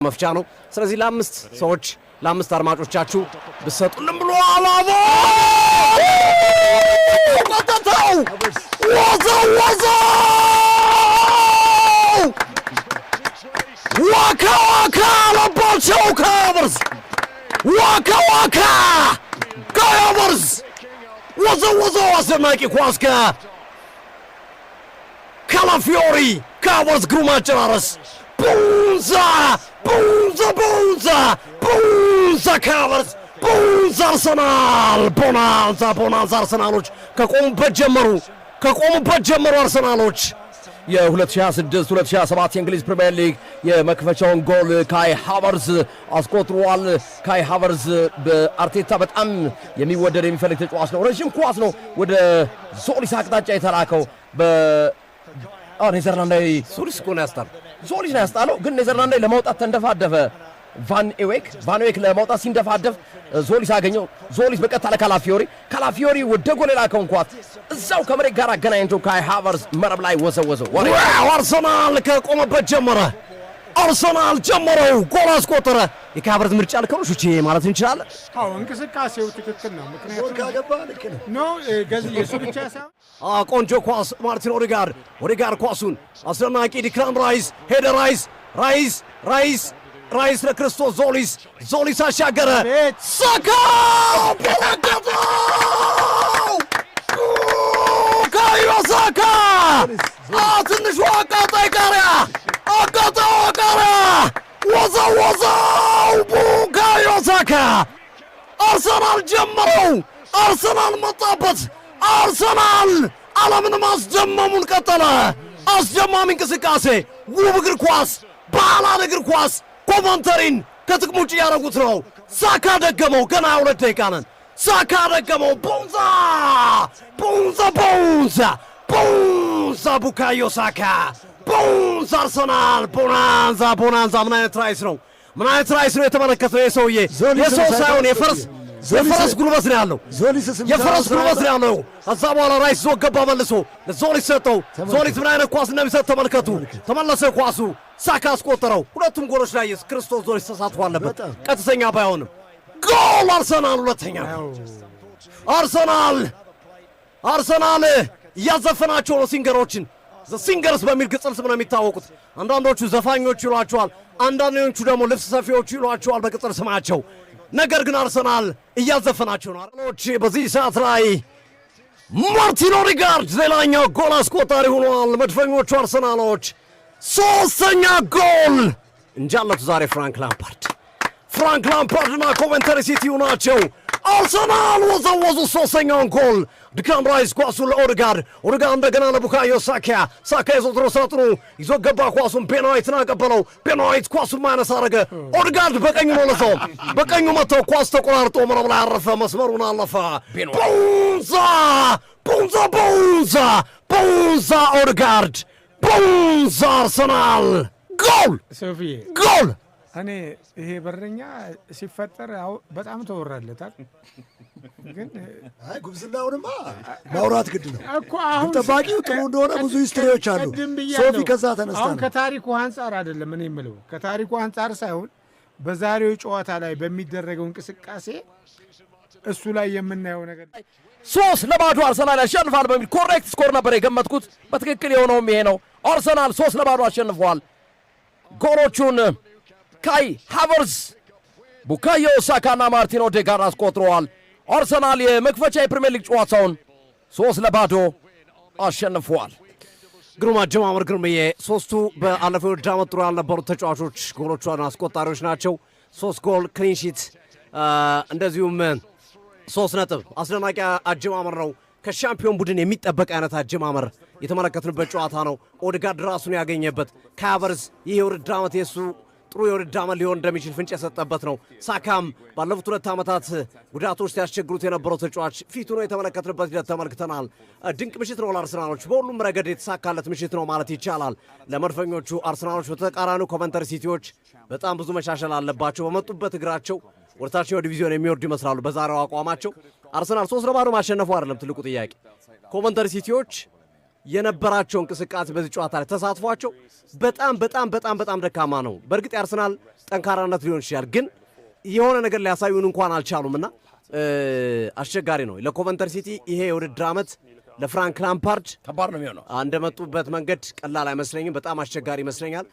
መፍቻ ነው ስለዚህ ለአምስት ሰዎች ለአምስት አድማጮቻችሁ ብትሰጡልን ብሎ አላቦ ወጣው ወዛ ዋካ ለባቸው ካቨርስ ዋካ ካቨርስ ወዛ አስደናቂ ኳስ ካላፊዮሪ ካቨርስ ግሩም አጨራረስ Bunza Cavers Bunza Arsenal Bonanza Arsenaloች ከቆሙበት ጀመሩ አርሰናሎች የ2026-2027 የእንግሊዝ ፕሪሚየር ሊግ የመክፈቻውን ጎል ካይ ሃቨርዝ አስቆጥሯል። ካይ ሃቨርዝ በአርቴታ በጣም የሚወደድ የሚፈልግ ተጫዋች ነው። ረጅም ኳስ ነው ወደ ዞሊስ አቅጣጫ የተላከው ኔዘርላንዳዊ ዞሊስ ነው ያስጣለው ግን ኔዘርላንዳዊ ለማውጣት ተንደፋደፈ። ቫን ኤዌክ ለማውጣት ሲንደፋደፍ ዞሊስ አገኘው። ዞሊስ በቀጥታ ለካላፊዮሪ ወደ ጎል የላከውን ኳስ እዛው ከመሬት ጋር አገናኝቶ ካይ ሃቨርዝ መረብ ላይ ወዘወዘው። አርሰናል ከቆመበት አርሰናል ጀመረው ጎል አስቆጠረ። የካይ ሃቨርዝ ምርጫ ልከው ሹቼ ማለት እንችላለን። አዎ እንቅስቃሴው ትክክል ነው። ምክንያቱም ካገባ ልክ ነው ገዚህ የሱ ብቻ ሳይሆን ቆንጆ ኳስ ማርቲን ኦዴጋርድ ኳሱን አስደናቂ ዲክላን ራይስ ለክርስቶስ ዞሊስ አሻገረ። ሳካ ካዮ ሳካ ትንሹ አቃጣይ ቃሪያ ወዛው ቡካዮ ሳካ አርሰናል ጀመረው። አርሰናል መጣበት። አርሰናል ዓለምን ማስደመሙን ቀጠለ። አስደማሚ እንቅስቃሴ፣ ውብ እግር ኳስ፣ ባላን እግር ኳስ ኮመንተሪን ከጥቅም ውጭ ያደረጉት ነው። ሳካ ደገመው። ገና 2 ደቂቃ ነን። ሳካ ደገመው። ቦንዛ ቡካዮ ሳካ ቦንዛ አርሰናል ቦናንዛ ምን አይነት ራይስ ነው የተመለከተው? የሰውዬ የሰው ሳይሆን የፈረስ ጉልበት ነው ያለው። ከዛ በኋላ ራይስ ዞ ገባ መልሶ ለዞሊስ ሰጠው። ዞሊስ ምን አይነት ኳስ እንደሚሰጥ ተመልከቱ። ተመለሰ ኳሱ ሳካ አስቆጠረው። ሁለቱም ጎሎች ላይ ክርስቶስ ዞሊስ ተሳትፎ አለበት። ቀጥተኛ ባይሆንም ጎል አርሰናል ሁለተኛ። አርሰናል እያዘፈናቸው ነው ሲንገሮችን ሲንገርስ በሚል ቅጽል ስም ነው የሚታወቁት። አንዳንዶቹ ዘፋኞች ይሏቸዋል፣ አንዳንዶቹ ደግሞ ልብስ ሰፊዎች ይሏቸዋል በቅጽል ስማቸው። ነገር ግን አርሰናል እያዘፈናቸው ነው። አርሰናሎች በዚህ ሰዓት ላይ ማርቲን ኦዴጋርድ ሌላኛው ጎል አስቆጣሪ ሆኗል። መድፈኞቹ አርሰናሎች ሶስተኛ ጎል እንጃለቱ ዛሬ ፍራንክ ላምፓርድና ኮቨንተሪ ሲቲው ናቸው። አርሰናል ወዘወዙ ሶስተኛውን ጎል። ዲክላን ራይስ ኳሱን ለኦዴጋርድ እንደገና ለቡካዮ ሳካ የዘወትሮ ሳጥኑ ይዞ ገባ። ኳሱን ቤን ዋይትን አቀበለው። ቤን ዋይት ኳሱን ማይነስ አረገ። ኦዴጋርድ በቀኙ መለሰው። በቀኙ መተው ኳስ ተቆራርጦ መረብ ላይ አረፈ። መስመሩን አለፈ። ቦንዛ ኦዴጋርድ አርሰናል ጎል እኔ ይሄ በረኛ ሲፈጠር በጣም ተወራለታል። ግን ጉብዝናውንማ ማውራት ግድ ነው እኮ። አሁን ጠባቂው ጥሩ እንደሆነ ብዙ ሂስትሪዎች አሉ። ሶፊ ከዛ ተነስታ አሁን ከታሪኩ አንፃር አይደለም እኔ የምለው፣ ከታሪኩ አንፃር ሳይሆን በዛሬው ጨዋታ ላይ በሚደረገው እንቅስቃሴ እሱ ላይ የምናየው ነገር 3-0 አርሰናል ያሸንፋል በሚል ኮሬክት ስኮር ነበር የገመትኩት። በትክክል የሆነውም ይሄ ነው። አርሰናል 3-0 አሸንፏል። ጎሎቹን ካይ ሃቨርዝ፣ ቡካዮ ሳካና ማርቲን ኦዴጋርድ አስቆጥረዋል። አርሰናል የመክፈቻ የፕሪሚየር ሊግ ጨዋታውን 3-0 አሸንፏል። ግሩም አጀማመር ግሩምዬ። ሶስቱ በአለፈው ውድድር ዓመት ጥሩ ያልነበሩት ተጫዋቾች ጎሎቿን አስቆጣሪዎች ናቸው። 3 ጎል ክሊንሺት፣ እንደዚሁም 3 ነጥብ። አስደናቂ አጀማመር ነው። ከሻምፒዮን ቡድን የሚጠበቅ አይነት አጀማመር የተመለከትንበት ጨዋታ ነው። ኦዴጋርድ ራሱን ያገኘበት፣ ካይ ሃቨርዝ ይህ የውድድር ዓመት የሱ ጥሩ የውድድር ዓመት ሊሆን እንደሚችል ፍንጭ የሰጠበት ነው። ሳካም ባለፉት 2 ዓመታት ጉዳቶች ሲያስቸግሩት የነበረው ተጫዋች ፊቱ ነው የተመለከትንበት ሂደት ተመልክተናል። ድንቅ ምሽት ነው ለአርሰናሎች። በሁሉም ረገድ የተሳካለት ምሽት ነው ማለት ይቻላል። ለመድፈኞቹ አርሰናሎች በተቃራኒው ኮቨንተሪ ሲቲዎች በጣም ብዙ መሻሻል አለባቸው። በመጡበት እግራቸው ወደታቸው ዲቪዚዮን የሚወርዱ ይመስላሉ። በዛሬው አቋማቸው አርሰናል 3-0 ማሸነፉ አይደለም ትልቁ ጥያቄ። ኮቨንተሪ ሲቲዎች የነበራቸው እንቅስቃሴ በዚህ ጨዋታ ላይ ተሳትፏቸው በጣም ደካማ ነው። በእርግጥ የአርሰናል ጠንካራነት ሊሆን ይችላል፣ ግን የሆነ ነገር ሊያሳዩን እንኳን አልቻሉምና አስቸጋሪ ነው ለኮቨንተሪ ሲቲ። ይሄ የውድድር ዓመት ለፍራንክ ላምፓርድ ከባድ ነው የሚሆነው። እንደመጡበት መንገድ ቀላል አይመስለኝም፣ በጣም አስቸጋሪ ይመስለኛል።